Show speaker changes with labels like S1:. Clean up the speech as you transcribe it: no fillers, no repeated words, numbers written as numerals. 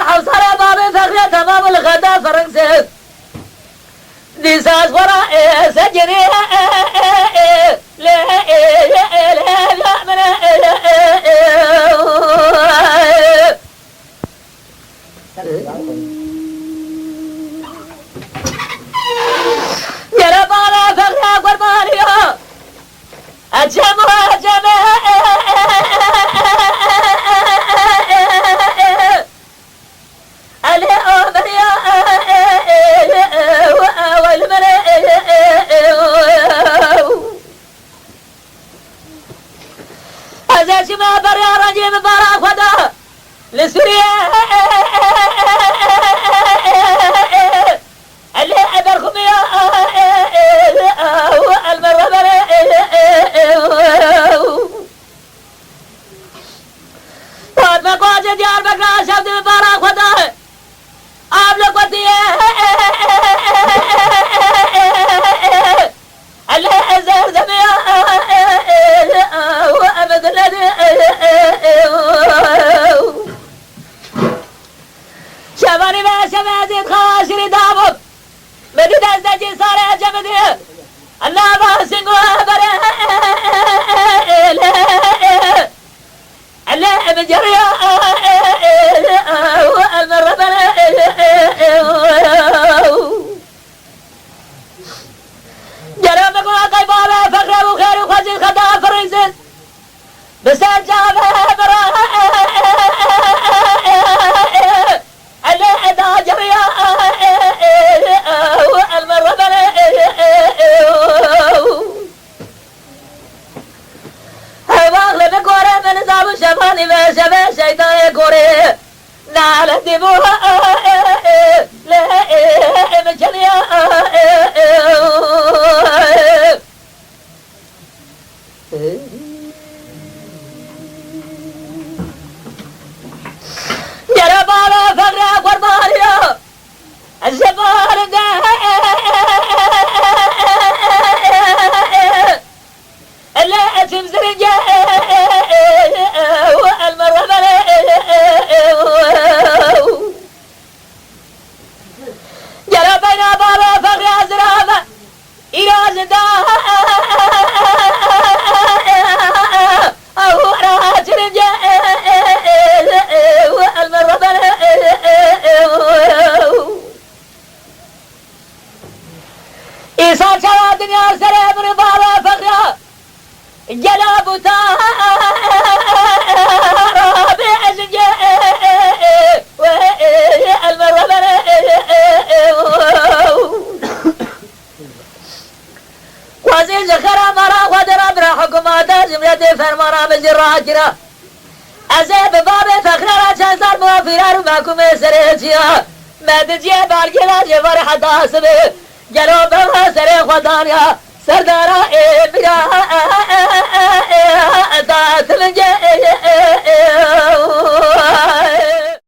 S1: حوصرة بابي فخرة تمام الغدا فرنسي ديساس وراء سجني لا لا لا من يا بالا فخرة قربانية أجمع جمع ما برا رجيم برا خدا لسوريا اللي أبركم يا المرة بعد ما قاعد ديار بكرة شفت برا خدا أبلغ ودي اللي أزهر زميا وأبد الذي شباني ما شبازي خاشري دابب مدد أزدجي صار جمدي الله باسنق وابره اللي بجريا المرة جرامك وقاي بابا فخر وخير وخزي خدا فرنسيس بسال جامع برا اللي ادا جريا المرة هواغل بكوري من نظام شباني ما شبه شيطان كوري نال دموها لا مجنيا جرى بالا فقرة قربانية الزبار اللي تمزر المرة جرى بين بالا فقرة زرابة إلى زداء أو راحت رجاء المرة إيصال شوى الدنيا سريع من بابا فقرة جلاب رابع زجاء المرة وزير زخرة مرا ودرا برا حكومات زمرة فرمارا بزر راجرة أزيب بابي فخرة چنزار موافرة رو محكوم سريتيا مدجي بالگلا جوار حدا سبه جلو بما سري خدانيا سردارا إبرا أتات لنجي